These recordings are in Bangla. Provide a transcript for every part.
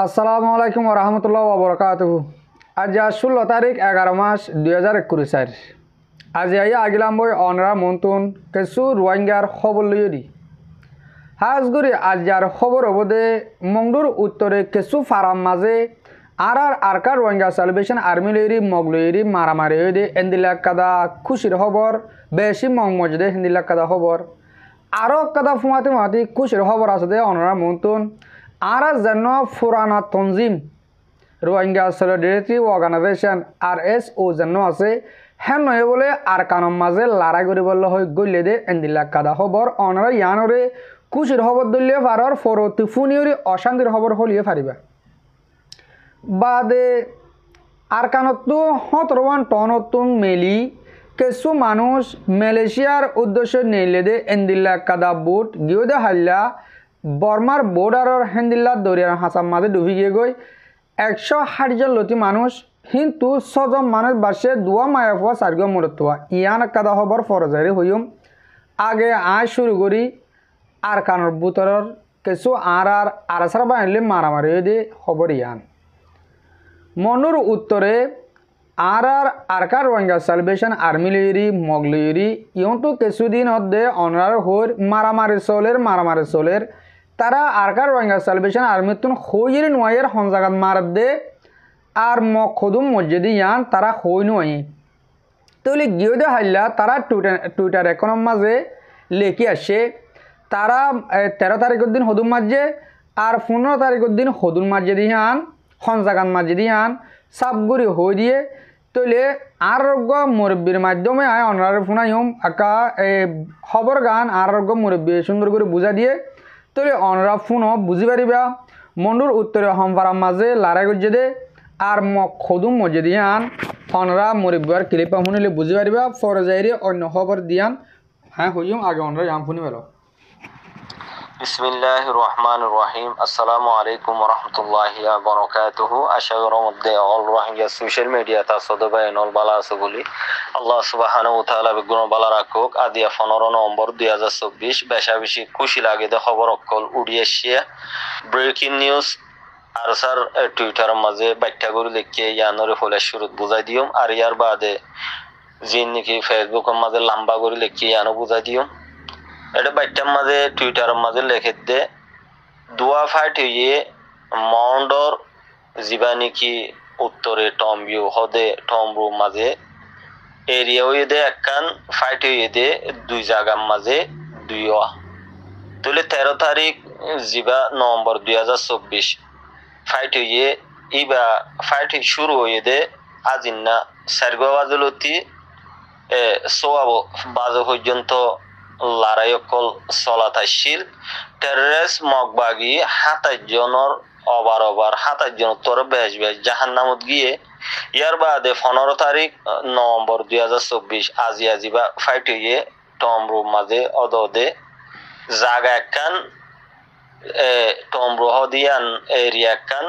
আসসালামু আলাইকুম রহমতুল্লাহ ওবরকাতুহু। আজ 16 তারিখ 11 মাস 2021 আজ আগিলাম বই অনরা মন্তুন কিছু রোহিঙ্গার খবর লইরি হাজগুড়ি আজ যার খবর অবদে মংডুর উত্তরে কিছু ফারাম মাঝে আর আরকা রোহিঙ্গা সালভেশন আর্মি লইরি মগ লইরি মারামারি হয়ে এন্দিলাক কাদা খুশির খবর বেশি মং মজদে হিন্দিলাক কাদা খবর আরও কাদা ফুমাতি খুশির খবর আছে দে অনরা মন্তুন আর যেন ফুরানা তঞ্জিম রোহিঙ্গা সলিডারিটি অর্গানাইজেশন RSO যেন আছে হ্যাঁ নয় বলে আর কানম মাঝে লড়াই করিবল হৈ গলে দে এন্দিলাক কাদা খবর অনরা ইয়ানরে খুশির খবর দলিয়ে পারর ফরতি ফুনিয়রি অশান্তির খবর হলিয়ে পারিবা বাদে আর কানতো 17 টনতুন মেলি কিছু মানুষ মালয়েশিয়ার উদ্দেশ্যে নিলে দে এন্দিলাক কাদা বুট গিয়ে দে হাল্লা বর্মার বর্ডারের হেন্দিল্লা দরিয়ার হাসাম মাঝে ডুবি গিয়ে গই 160 জন লতি মানুষ কিন্তু 6 জন মানুষ বাসে দুয়া মায়াফুয়া সার্গ মরতুয়া ইয়ান কাদা খবর ফরজারি হইম আগে আয় শুরু করি আর কানর বুতরের কিছু আর আরাসার বাহিনী মারামারি দিয়ে খবর ইয়ান মনুর উত্তরে আরকার রোহিঙ্গা সালভেশন আর্মি লইরি মগ লইরি ইয়তো কিছুদিন দে অনার হর মারামারি চলের তারা আরকার রোহিঙ্গা সালভেশন আর্মি তুন হইরি নোয়াইয়ের হনজাগাত মার দে আর মগ খদুম মসজিদি ইয়ান তারা হই নোয়াই তাহলে গিয়ে দে হাইলা তারা টুইটার একাউন্ট মাঝে লেখি আসে তারা 13 তারিখের দিন হদুম মাঝে আর 15 তারিখের দিন হদুম মাঝে দিয়ান হনজাগাত মাঝে দিয়ান সাবগুড়ি হয়ে দিয়ে তৈলে আরোগ্য মুরব্বীর মাধ্যমে আয় অনারে ফোনাইম আকা খবর গান আরোগ্য মুরব্বী সুন্দর করে বুঝা দিয়ে তৈলে অনরা ফোন বুঝি পারিবা মন্ডুর উত্তরে হমফারাম মাঝে লড়াই করছে দে আর খদুম মজে দিয়ান অনরা মুরব্বীর ক্লিপা শুনিলে বুঝি পারিবা ফরজাইরে অন্য খবর দিয়ান হ্যাঁ হইম আগে অনরা ইয়াম শুনি পেল বিসমিল্লাহির রহমানির রহিম আসসালামু আলাইকুম ওয়া রাহমাতুল্লাহি ওয়া বারাকাতুহু আশাগর মধ্যে অল রোহিঙ্গা সোশ্যাল মিডিয়া তা সদবাই নল বালা আছে বলি আল্লাহ সুবহানাহু ওয়া তাআলা বিগুণ বালা রাখুক আদিয়া 15 নভেম্বর 2024 বেশি খুশি লাগে দে খবর অকল উড়িয়েছিয়া ব্রেকিং নিউজ আর স্যার টুইটার মাঝে ব্যাখ্যা করে লিখে ইয়ানরে ফলে শুরুত বুঝাই দিম আর ইয়ার বাদে জিন নাকি ফেসবুকের মাঝে লম্বা করে লিখে ইয়ানো বুঝাই দিম এটা বাইটার মাঝে টুইটারের মাঝে লেখে দে দুয়া ফাইট হইয়ে মাউন্ডর জীবানিকি উত্তরে টমবিউ হদে টমরু মাঝে এরিয়া হইয়ে দে একখান ফাইট হইয়ে দে দুই জায়গার মাঝে দুইয়া তুলে 13 তারিখ জিবা নভেম্বর 2024 ফাইট হইয়ে ইবা ফাইট শুরু হইয়ে দে আজিন্না সার্গো বাজলতি সোয়াব বাজো পর্যন্ত লড়াই অকল চলাতাইছিল টেররিস্ট মগবাগি 27 জনের ওভার 27 জন তোর বেশ জাহান্নামত গিয়ে ইয়ার বাদে 15 তারিখ নভেম্বর 2024 আজিবা ফাইট হইয়ে টমরু মাঝে অদদে জায়গা একখান টমরু হদিয়ান এরিয়া একখান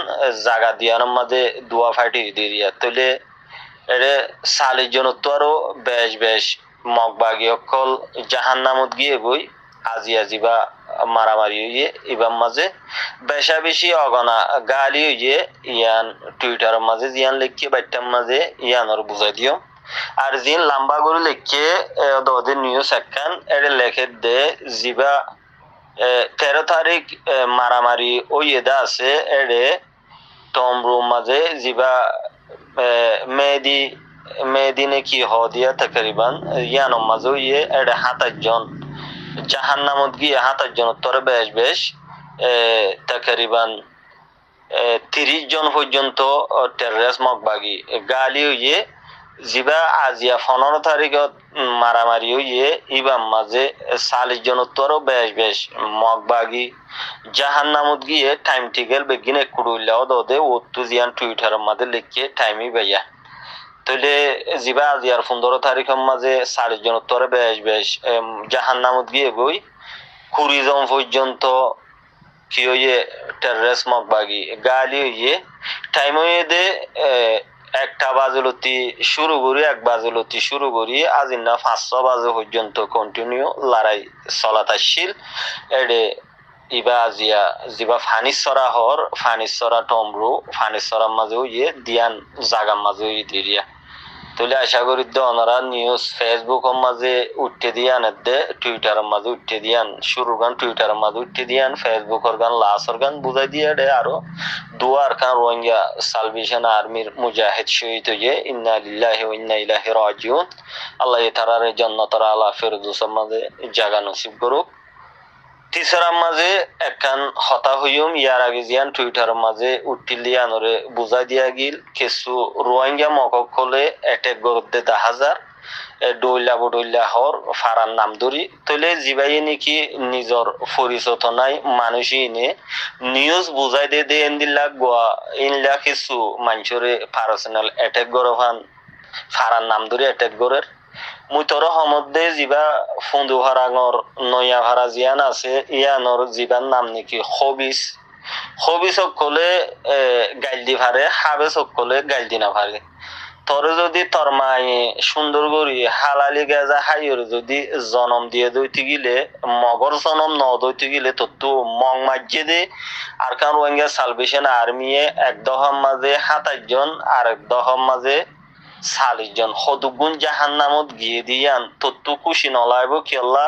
জায়গা দিয়ানোর মাঝে দুয়া ফাইট হইয়া তুলে এরে 40 জন তো আরো বেশ মগবাগি অকল জাহান্নামত গিয়ে গই আজিবা মারামারি হইয়ে ইবাম মাঝে বেশি অগনা গালি হইয়ে ইয়ান টুইটারের মাঝে জিয়ান লিখে বাইটার মাঝে ইয়ানর বুঝাই দিও আর জিন লম্বা করে লিখে ওদের নিউজ একখান এরে লেখে দে জিবা 13 তারিখ মারামারি হইয়ে দা আছে এরে টমরু মাঝে জিবা মেদিনে কি হদিয়া তকরিবান ইয়ানো মাঝে ইয়ে এডে 27 জন জাহান্নামত গিয়ে 27 জন তোরে বেশ তকরিবান 30 জন পর্যন্ত টেররিস্ট মগবাগি গালি হইয়ে জিবা আজিয়া 15 তারিখত মারামারি হইয়ে ইবাম মাঝে 40 জন তোর বেশ মগবাগি জাহান্নামত গিয়ে টাইম টিকেল বেগিনে কুড়ুইলাও দে ওত্তু জিয়ান টুইটারের মাঝে লিখে টাইমই বাইয়া তইলে জিবা আজিয়ার 15 তারিখের মাঝে 40 জন তোর বেশ জাহান্নামত গিয়ে গই 20 জন পর্যন্ত কি হইয়ে টেররিস্ট মগবাগি গালি হইয়ে টাইম হইয়ে দে 1 বাজলতি শুরু করি আজিনা 5 বাজে পর্যন্ত কন্টিনিউ লড়াই চলাতাছিল এডে ইবা আজিয়া জিবা ফানিসরা হর ফানিসরা টমরু ফানিসরার মাঝেও দিয়ান জাগার মাঝেও দিরিয়া তুলে আশা করি ওনারা নিউজ ফেসবুকের মাঝে উঠতে দিয়ান টুইটারের মাঝে উঠতে দিয়ান শুরুর গান টুইটারের মাঝে উঠতে দিয়ান ফেসবুকের গান লাস্টের গান বুঝাই দিয়ে আরো দুয়ার খান রোহিঙ্গা সালভেশন আর্মির মুজাহিদ শহীদ হয়ে ইন্না লিল্লাহি ওয়া ইন্না ইলাইহি রাজিউন আল্লাহ তারারে জান্নাতুল আলা ফিরদৌসের মাঝে জায়গা নসিব করুক। তিসরার মাঝে একখান হতা হইম ইয়ার আগে জিয়ান টুইটারের মাঝে উঠিলিয়ানরে বুঝাই দিয়া গিল কিছু রোহিঙ্গা মকলে এটেক গরুতে 10,000 ডইলা হর ফারার নাম ধরি তলে জিবাই নাকি নিজর পরিচয় নাই মানুষই নে নিউজ বুঝাই দে এন্দিল্লা গোয়া ইনলা কিছু মানুষরে পার্সোনাল এটেক গরফান ফারার নাম ধরি এটেক গরের মুতর সমধ্যে জিবা ফুন্দু ভাড়াঙর নয়া ভাড়া জিয়ান আছে ইয়ানর জিবার নাম নাকি হবিস সকলে গাইল দি ভারে হাবে সকলে গাইল দি না ভারে তরে যদি তোর মায়ে সুন্দর করি হালালি গাজা হাইর যদি জনম দিয়ে দইতে গিলে মগর জনম ন দইতে গিলে তো মং মাজ্জে দে আর কারণ রোহিঙ্গা সালভেশন আর্মিয়ে এক দহম মাঝে 27 জন আর এক দহম মাঝে 40 জন হদুগুন জাহান নামত গিয়ে দিয়ান তত্তু খুশি নলাইব কেল্লা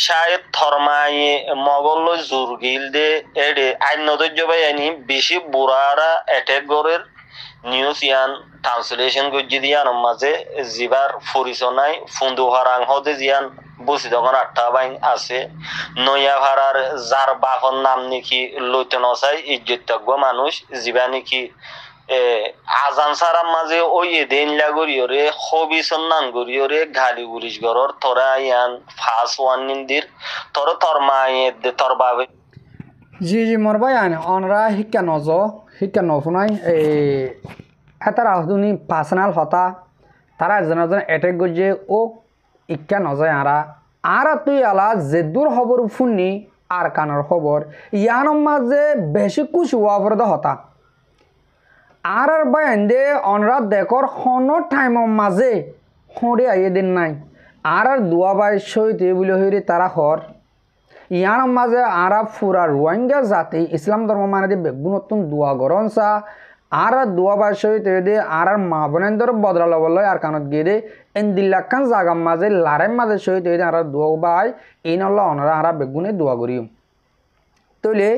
শায়দ থরমায়ে মগল জোর গিল দে এডে আইন নদর্য ভাই আইনি বেশি বুড়ারা অ্যাটাক গরের নিউজ ইয়ান ট্রান্সলেশন গজ্জি দিয়ান মাঝে জিবার পরিচয় নাই ফুন্দু হারাং হদে জিয়ান বসি তখন 8টা বাইন আছে নয়া ভাড়ার যার বাহন নাম নাকি লইতে নসাই ইজ্জতজ্ঞ মানুষ জিবা নাকি আজান সারার মাঝে ওই দেন লাগরিয়রে হবিসন নাম গরিয়রে গালি গুলিশ গরর তোরা ইয়ান ফাস ওয়ান নিন্দির তোর মায়ে দে তোর বাবে জি মোর ভাই আনে অনরা শিক্ষা নফুনাই এটার আহদুনি পার্সোনাল হতা তারা একজন এটেক গজে ও ইক্কা নজয় আরা তুই আলা যে দূর খবর ফুননি আর কানের খবর ইয়ানোর মাঝে বেশি কুশ ওয়াফরদ হতা আর বাইন দে অনরা দেখর হনো টাইমের মাঝে হরে আইয়ে দিন নাই আর দুয়া বাই সইতে বলে হইরে তারা হর ইয়ার মাঝে আরা ফুরা রোহিঙ্গা জাতি ইসলাম ধর্ম মানে দিয়ে বেগুনতুন দোয়া গরনসা আর দোয়া বাই সইতে দে আর মা বোনেন্দর বদলা লবল আর কানত গিয়ে দে এন দিল্লাখান জাগার মাঝে লারের মাঝে সইতে দে আর দোয়া বাই এই নল্লা অনরা আর বেগুনে দোয়া করিও তৈলে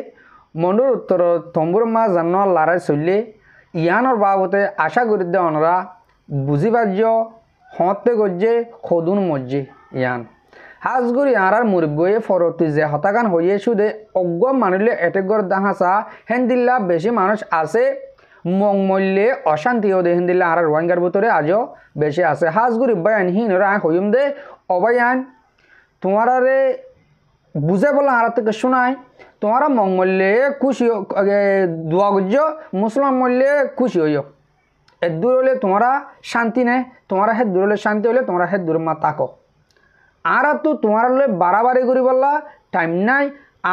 মন্ডুর উত্তর তম্বুর মা জান্ন লারে চললে ইয়ানোর বাবতে আশা করি দে অনরা বুঝি পার্য হতে গজ্জে খদুন মজ্জে ইয়ান হাজগুড়ি আর মুরব্বয়ে ফরতি যে হতাকান হইয়ে শুধু অজ্ঞ মানুষলে এটেগর দাহাসা হেন্দিল্লা বেশি মানুষ আছে মংমল্যে অশান্তি ও দে হেন্দিল্লা আর রোহিঙ্গার ভিতরে আজও বেশি আছে হাজগুড়ি বায়ান হিনরা হইম দে অবায়ান তোমারে বুঝে বলা আর থেকে শোনায় তোমারা মংমল্যে খুশি দোয়া গজ্জ মুসলমান মল্যে খুশি হইও এ দূর হলে তোমরা শান্তি নেই তোমারা হে দূর হলে শান্তি হলে তোমরা হে দূর মা তাকো আর তো তোমার বাড়াবাড়ি করি বললা টাইম নাই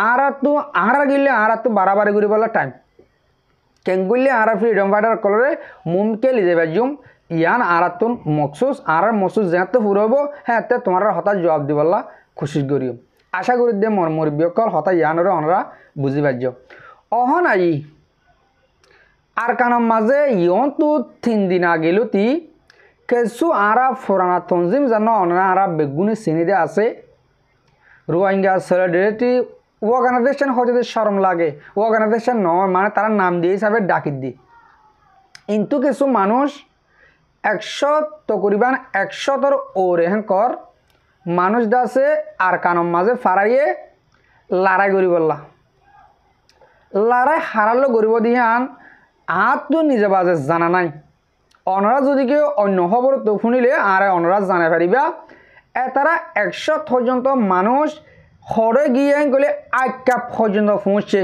আর তো আর গিলে আর তো বাড়াবাড়ি করি বললা টাইম কেন করলে আর ফ্রিডম ফাইটার কলরে মুমকে লিজে বাজুম ইয়ান আর তো মকসুস যেতে ফুরব হ্যাঁ তোমার হঠাৎ জবাব দি বললা খুশি করিও আশা করি দে মর মুরব্বীকল হঠাৎ ইয়ানরে অনরা বুঝি পারছ অহন আই আর কানের মাঝে ইয়ন তো 3 দিন আগেলো তি কিছু আরা ফোরানা তঞ্জিম জানো অনরা আরা বেগুনি চিনিতে আছে রোহিঙ্গা সলিডারিটি অর্গানাইজেশন হতে শরম লাগে অর্গানাইজেশন নয় মানে তারা নাম দিয়ে হিসাবে ডাকিত দি কিন্তু কিছু মানুষ 100 তকরিবান 100 ওরে কর মানুষ দাসে আর কানের মাঝে ফারাইয়ে লড়াই করি বললা লড়াই হারালো গরিব দিয়ে আন আর তো নিজে বাজে জানা নাই অনরা যদি কেউ অন্য খবর তো শুনিলে আর অনরা জানা পারিবা তারা 100 পর্যন্ত মানুষ হরে গিয়ে গেলে 8 কাপ পর্যন্ত পৌঁছে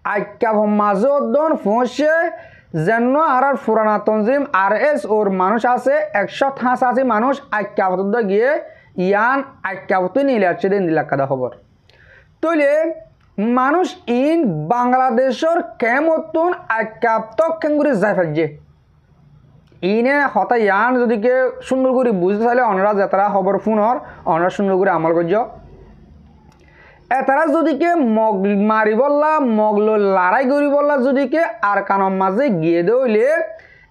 8 কাপ মাঝে দন পৌঁছে যেন আর পুরানা তঞ্জিম আর এস ওর মানুষ আছে 185 মানুষ 8 কাপ গিয়ে ইয়ান 8 কাপ নিলে আসছে দিন দিলাক কাদা খবর তৈলে মানুষ ইন বাংলাদেশের কেমতন 8 কাপ তক কেঙ্গুরি যাই ফাজে ইনে হতা ইয়ান যদি কে সুন্দর করে বুঝতে চাইলে অনরা যাত্রা খবর ফোনর অনরা সুন্দর করে আমল করছ এতারা যদিকে মগ মারি বললা মগল লড়াই করি বললা যদিকে আর কানের মাঝে গিয়ে দইলে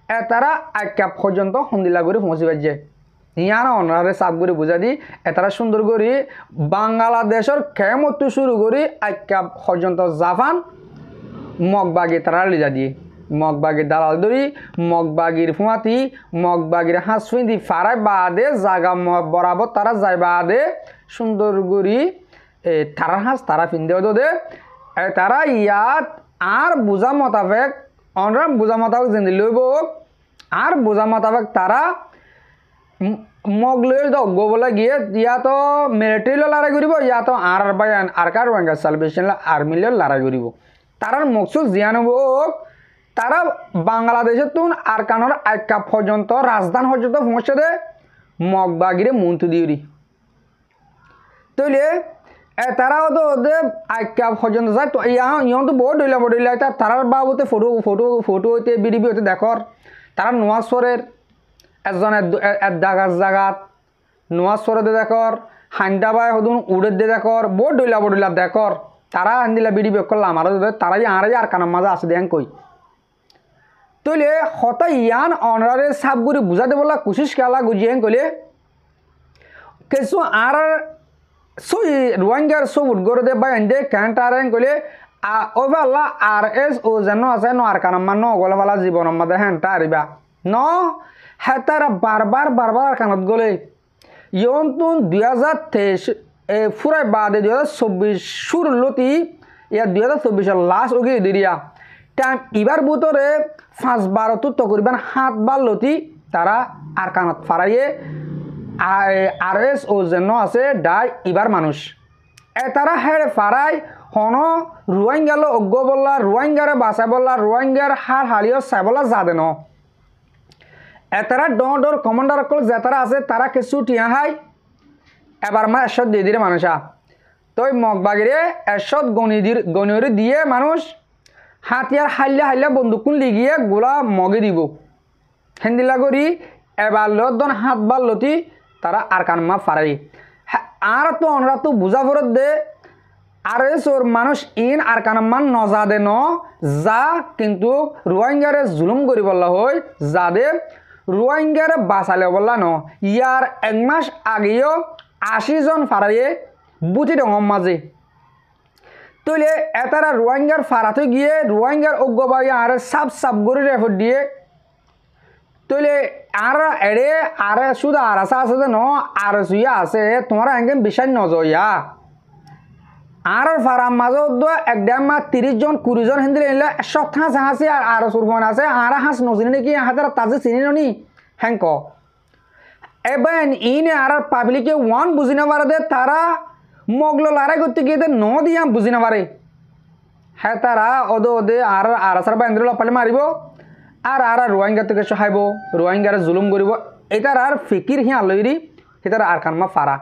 এতারা আক্কা পর্যন্ত সন্দিলা করে পৌঁছি পাইছে ইয়ান অনারে সাপ করে বুঝা দি এতারা সুন্দর করে বাংলাদেশের কেমত শুরু করি আক্কা পর্যন্ত জাপান মগবাগি তারা লিজা দিয়ে মগবাগির দালাল ধরি মগবাগির ফুয়াতি মগবাগির হাঁস ফিন্দি ফারাই বাদে জাগা বরাবর তারা যায় বাদে সুন্দর করি তারার হাঁস তারা ফিন্দেও দে তারা ইয়াত আর বোঝা মোতাবেক অনরাম বোঝা মোতাবেক জিন্দি লইব আর বোঝা মোতাবেক তারা মগ লই দগ্গ বলে গিয়ে ইয়াতো মিলিটারি লড়াই করিব ইয়াতো আর বায়ান আর কার বাঙ্গা সালভেশন আর্মি লড়াই করিব তারার মকসুদ জিয়ান হোক তারা বাংলাদেশের তুন আর কানোর আক্কা পর্যন্ত রাজধান পর্যন্ত পৌঁছে দে মগবাগিরে মন্ত্র দিওরি তৈলে তারাও তো ওদের আক্কা পর্যন্ত যায় তো ইয়ন তো বড় ডইলা তারার বাবুতে ফটো হইতে বিডিবি হইতে দেখর তারা নোয়াশ্বরের একজন জাগাত নোয়াশ্বরে দেখর হান্ডাবাই হদুন উড়ে দে দেখর বড় ডইলা দেখর তারা আনদিলা বিডিবি করলাম আর তারাই আর কানার মাঝে আছে দেন কই তৈলে হতা ইয়ান অনারে সাপগুড়ি বুঝাতে বললা কুশিস খেলা গুজিয়ে কইলে কিছু আর সই রোহিঙ্গার সবুট গড়ে দে বা এনে ক্যান্টারেন কইলে ওভাল্লা আর এস ও যেন আছে ন আর কানার মান নগলবালা জীবনের মধ্যে হ্যান্টা আরিবা ন হ্যাঁ তারা বারবার আর কানত গলে ইয়ন তুন 2023 ফুরাই বাদে 2024 শুরু লতি ইয়া 2024 লাস্ট ওগে দিরিয়া টাইম ইবার ভিতরে 5-12 তো তকরিবান 7 লতি তারা আর কানত ফারাইয়ে আর এস ও যেন আছে ডাই ইবার মানুষ তারা হেড়ে ফারাই হন রোহিঙ্গাল অজ্ঞ বললা রোহিঙ্গারে বাঁচাই বললা রোহিঙ্গার হার হালিও চাই বলা যাদে ন এতারা ডর কমান্ডার অকল যেতারা আছে তারা কিছু টিয়া হাই এবার মা এরশদ দিয়ে দিলে মানুষা তই মগবাগিরে এরশদ গণিয়রি দিয়ে মানুষ হাতিয়ার হাইলা বন্দুকুন লিগিয়ে গোলা মগে দিব হেন্দিলা করি এবার লদন হাত বার লতি তারা আর কানমা ফারাই আর তো অনরা তো বুঝা ফরত দে আর এসোর মানুষ ইন আর কানমান নজা দে ন যা কিন্তু রোহিঙ্গারে জুলুম করি বললা হয় যাদের রোহিঙ্গারে বাঁচালে বললা ন ইয়ার 1 মাস আগেও 80 জন ফারাইয়ে বুঝি রঙম মাঝে তৈলে এতারা রোহিঙ্গার ফারাতে গিয়ে রোহিঙ্গার অজ্ঞবাই আর সাপ গড়ি রেফর দিয়ে তৈলে আর এড়ে আর শুধু আর আসা আছে ন আর সুইয়া আছে তোমার একদম বিশ্বাস নজয়া আর ফারাম মাঝে একদম 30 জন 20 জন হিন্দি এলে 100 হাঁস হাসি আর সুরফন আছে আর হাঁস নচিনি নাকি হাতের তাজে চিনি নি হ্যাঙ্ক এবার ইনে আর পাবলিকে ওয়ান বুঝি না পারে দে তারা মগলো লড়াই করতে গিয়ে ন দিয়া বুঝি না পারে হ্যাঁ তারা ওদে আর আসার বান্দ্র পালে মারিব আর রোহিঙ্গা থেকে সহাইব রোহিঙ্গারে জুলুম করিব এটার আর ফিকির হিয়া লইরি সেটার আর কানমা ফারা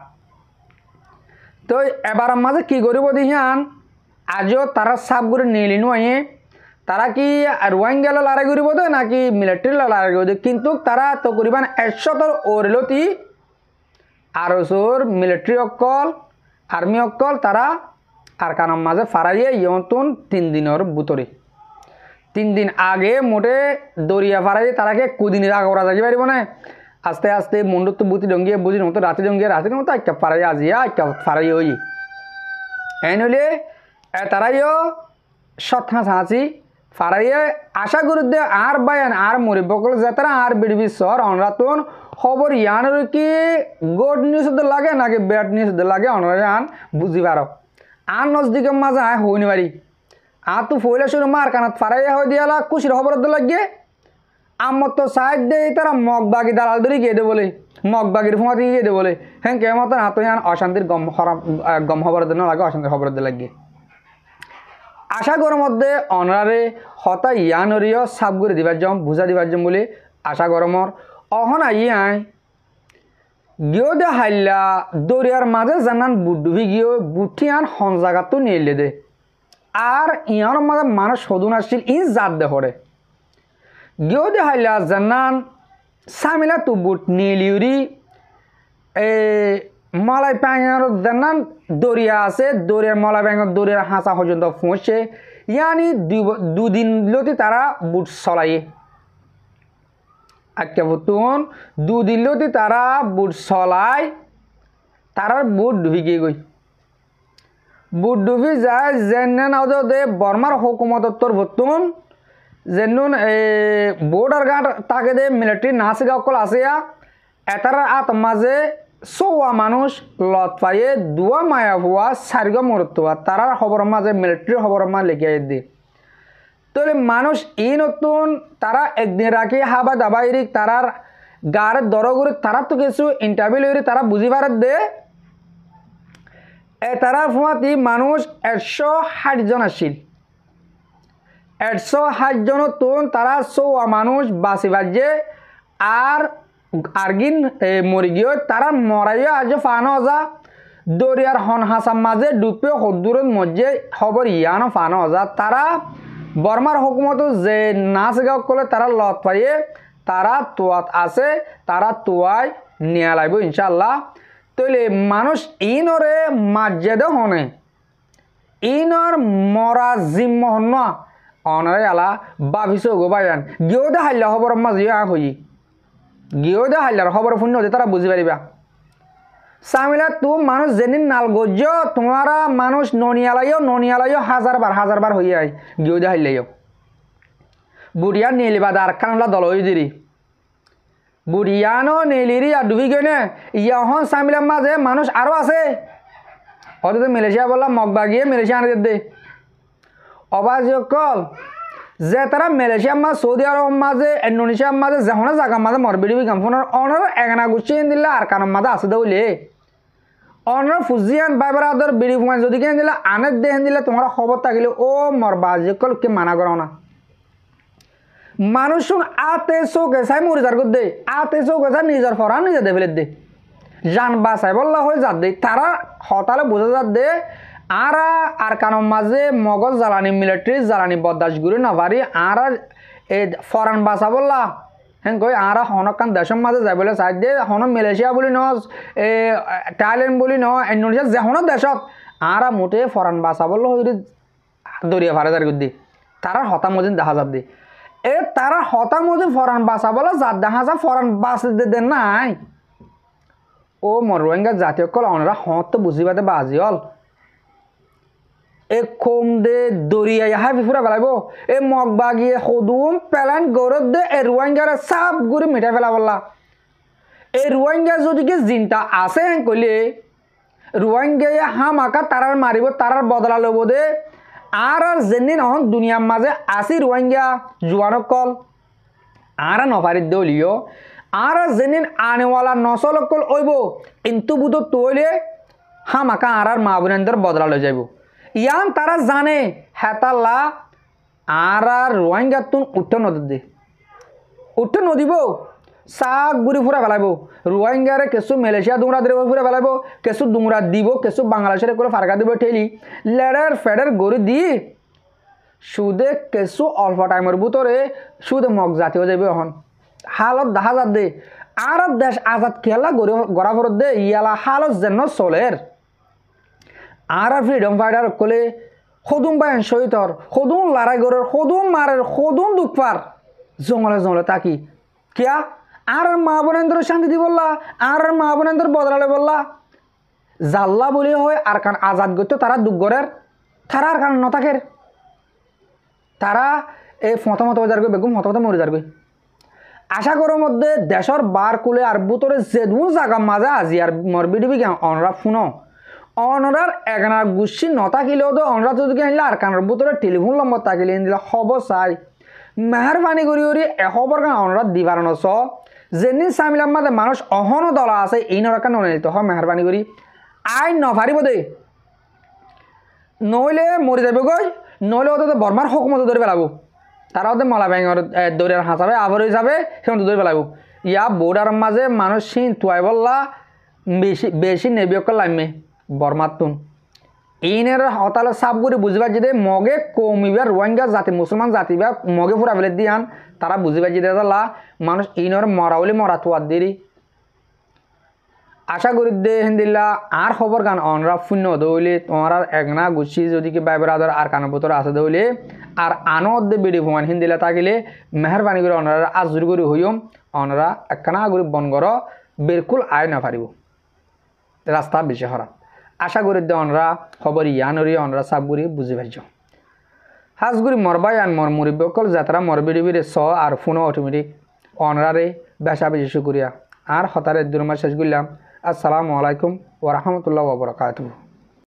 তো এবার মাঝে কি করিব দিহান আজও তারা সাপ করে নিলি নুয়ে তারা কি রোহিঙ্গালে লড়াই করিব দে নাকি মিলিটারি লড়াই করিব কিন্তু তারা তো করিবান 100 ওরলতি আর মিলিটারি অকল আর্মি অকল তারা আর কানার মাঝে ফারাইয়ে ইয়তুন 3 দিনের ভিতরে 3 দিন আগে মোটে দরিয়া ফারাই তারাকে কুদিনের আগে ওরা যাই পারিব না আস্তে আস্তে মন্ডত বুতি ডঙ্গিয়ে বুঝির মতো রাতের মতো একটা ফারাই আজিয়া একটা ফারাই হই এই নইলে তারাইও সৎ হাসি ফারাইয়ে আশা করুদে আর বায়ান আর মরিব বকল যাতারা আর বিড়বি সর অনরাতন খবর ইয়ানের কি গুড নিউজ লাগে নাকি ব্যাড নিউজ লাগে অনরা আন বুঝি পারো আর নজদিকে মাঝে আয় হইনি পারি আর তো ফইলে শুরু মার কানাত ফারাইয়া হয়ে দিয়ালা খুশির খবর লাগে আমার তো সাইড দে তারা মগবাগি দালাল ধরে গিয়ে দে বলে মগবাগির ফুঁয়াতে গিয়ে দে বলে হ্যাঁ কেমন হাত ইয়ান অশান্তির গম খবর দিন লাগে অশান্তির খবর দিয়ে লাগে আশা করার মধ্যে অনারে হতা ইয়ানরিও সাপ করে দিবার জম বুঝা দিবার জম বলে আশা গরমর অহন আই গিয়েও দে হাইলা দরিয়ার মাঝে জানান বুডুবি গিয়ে বুঠি আন হন জায়গাতো নিয়ে দে আর ইয়ার মাঝে মানুষ সদুন আসছিল ই জাত দে হরে গিয়েও দে হাইলা জানান সামিলা তু বুট নীলিউরি মলাই পাঙের দেনান দরিয়া আছে দরিয়ার মলাই পাঙের দরিয়ার হাঁচা পর্যন্ত পৌঁছে ইয়ানি দুদিন লতি তারা বুট চলাইয়ে আজকে বর্তমান দুদিন লতি তারা বুট চলায় তারার বুট ডুবি গিয়ে গই বুট ডুবি যায় যেন দে বর্মার হুকুমতর বর্তমান যেন বোর্ডার গাঁট তাকে দে মিলিটারি নাচ গাঁকল আছে এটার আত মাঝে চৌয়া মানুষ লত পাইয়ে দুয়া মায়া হওয়া চারিগ মরতুয়া তারার খবর মাঝে মিলিটারি খবর মাঝে লেগে দিয়ে তাহলে মানুষ ই নতুন তারা একদিন রাখি হাবা দাবাইরি তারার গাড় দরগুড়ি তারা তো কিছু ইন্টারভিউ লইরি তারা বুঝি পারে দে তারার ফোয়াতি মানুষ 160 জন আসছিল 160 জন তুন তারা চৌয়া মানুষ বাঁচি বাজে আর আরগিন মরি গিয়ে তারা মরাইয়া আজ ফানো যা দরিয়ার হন হাসাম মাঝে ডুবে হদ্দুরের মধ্যে খবর ইয়ানো ফানো যা তারা বর্মার হুকুমত যে নাচ গাও করলে তারা লত পাইয়ে তারা তোয়াত আছে তারা তোয়াই নিয়ে লাগব ইনশাল্লাহ তৈলে মানুষ ইনরে মার্যাদা হনে ইনর মরা জিম্ম হন অনরে আলা বাভিস গো বাইরান গিয়েও দে হাইলা খবর মাঝে হই গিয়েও দে হাইলার খবর শূন্য হতে তারা বুঝি পারিবা সামিলা তু মানুষ যেদিন নাল গজ্য তোমারা মানুষ ননিয়ালাইও হাজার বার হয়ে আয় গিয়েও দে হাইলাইও বুড়িয়া নেলিবা দার কানলা দল হয়ে দিরি বুড়িয়ানো নেলিরি আর ডুবি গই নে ইহন সামিলার মাঝে মানুষ আরো আছে হয়তো মালয়েশিয়া বললাম মগবা গিয়ে মালয়েশিয়া আনে দে অবাজকল যে তারা মালয়েশিয়ার মাঝে সৌদি আরব মাঝে ইন্দোনেশিয়ার মাঝে যেমন জায়গা মাঝে মরবিডি গামফোনের অনর এগানা গুছিয়ে দিলে আর কারণ মাঝে আছে দৌলে অনর ফুজিয়ান বাইবার বিড়ি ফুমাই যদি কেন দিলে আনে দেহেন দিলে তোমার খবর থাকিলে ও মরবাজকল কে মানা করো না মানুষ আতে চোখে চাই মরি যার দে আতে চোখে চাই নিজের ফরান নিজে দে ফেলে দে জান বাসাই বললা হয়ে যাত দে তারা হতালে বোঝা যাত দে আর কারণ মাঝে মগজ জ্বালানি মিলিটারি জ্বালানি বরদাস্ত করে না পারি আর এই ফরান বাসা বললা হ্যাঁ কই আর হনকান দেশের মাঝে যাই বলে চাই দে হন মালয়েশিয়া বলি ন থাইল্যান্ড বলি ন ইন্দোনেশিয়া যে হন দেশত আর মোটে ফরান বাসা বললো হয়ে দরিয়া ভাড়া যার দি তারা হতা মজিন দেখা যাত দি তারা হতা মজিন ফরান বাসা বলো যার দেখা যা ফরান বাস দেন নাই ও রোহিঙ্গা জাতীয় কল অনরা হত তো বুঝি পাতে বাজি হল কম দে দরিয়া ইহা ফুরা পেলাইব এ মগবা গিয়ে সদুম পেলান গৌরব দে এ রোহিঙ্গার সাপ গুড়ি মিঠাই ফেলা বললা এই রোহিঙ্গা যদি কি চিন্তা আছে কইলে রোহিঙ্গাই হামাকা তারার মারিব তারার বদলা লব দে আর যেদিন অহন দুনিয়ার মাঝে আসি রোহিঙ্গা জোয়ানক কল আর নফারিত দলিও আর যেদিন আনেওয়ালা নসল কল ওইব কিন্তু বুধ তৈলে হামাকা আর মা বোনেদের বদলা লই যাইব ইয়ান তারা জানে হেতাল্লা আর রোহিঙ্গা তুন উঠতে নদী উঠতে নদীব চাক গুড়ি ফুরা পেলাইব রোহিঙ্গারে কেঁচু মালয়েশিয়া দুমরা দিব ফুরা পেলাইব কেঁচু দুমরা দিব কেঁচু বাংলাদেশের করে ফারকা দিব ঠেলি লেডের ফেডের গড়ি দি সুদে কেঁচু অল্প টাইমের ভিতরে সুদে মগ জাতীয় যাবে এখন হালত দেখা যাত দে আর দেশ আজাদ খেলা গড়া ফরত দে ইয়ালা হালত যেন চলের আর ফ্রিডম ফাইটার কলে সদুম বাইন শহীদর সদুম লড়াই গরের সদুম মারের সদুম দুঃখার জঙ্গলে তাকি কিয়া আর মা বোনেন্দ্র শান্তি দি বললা আর মা বোনেন্দ্র বদলালে বললা জাল্লা বলি হয় আর কান আজাদ করতো তারা দুঃখ গরের তারা আর কান নথাকের তারা এই ফতমত বাজার গই বেগুম ফতমত মরে যার গই আশা করার মধ্যে দেশের বার কুলে আর বুতরে যেদু জায়গা মাঝে আজি আর মরবিডিবি অনরা ফুনো অনরার এগানা গুছি নথাকিলেও তো অনরা যদি আনলে আর কানের ভিতরে টেলিফোন নম্বর থাকিলে দিলে খবর চাই মেহরবানি করি এখবর কারণ অনরা দিবার নস যেদিন চামিলাম মাঝে মানুষ অহনো দলা আছে এই নরকা ননিত হয় মেহরবানি করি আই নভারিব দে নইলে মরি যাবে গই নইলে ওদের বর্মার হুকুমত ধরে পেলাব তারা ওদের মলা ব্যাঙর দৌড়ার হাঁচাবে আবার হিসাবে সেখানে ধরে পেলাব ইয়া বোর্ডার মাঝে মানুষ সিন তুয়াই বললা বেশি নেবিয়কল লামে বর্মাতুন ইনের হতাল সাপ করে বুঝবা যদি মগে কমিবার রোহিঙ্গা জাতি মুসলমান জাতি বা মগে ফুরা ফেলে দিয়ান তারা বুঝবা যদি মানুষ ইনর মরা বলে মরা তুয়ার দেরি আশা করি দে হিন্দিল্লা আর খবর গান অনরা শূন্য দৌলে তোমার একনা গুছি যদি কি বাই ব্রাদার আর কানের ভিতরে আছে দৌলে আর আনত দে বেড়ি ভমান হিন্দিলা থাকিলে মেহরবানি করে অনরা আজুর করে হইম অনরা একখানা করে বন কর বিলকুল আয় না পারিব রাস্তা বেশি হরা আশা করি দে অনরা খবর ইয়ানরি অনরা সাবগুড়ি বুঝি পাইছ হাজগুড়ি মরবাই আন মর মুরিবকল যাত্রা মরবিড়ি বিড়ে স আর ফোনও অটোমেটিক অনরারে বেশা বেশি শুক্রিয়া আর হতারে দুর্মা শেষ করলাম আসসালামু আলাইকুম ওয়া রাহমাতুল্লাহি ওয়া বারাকাতুহু।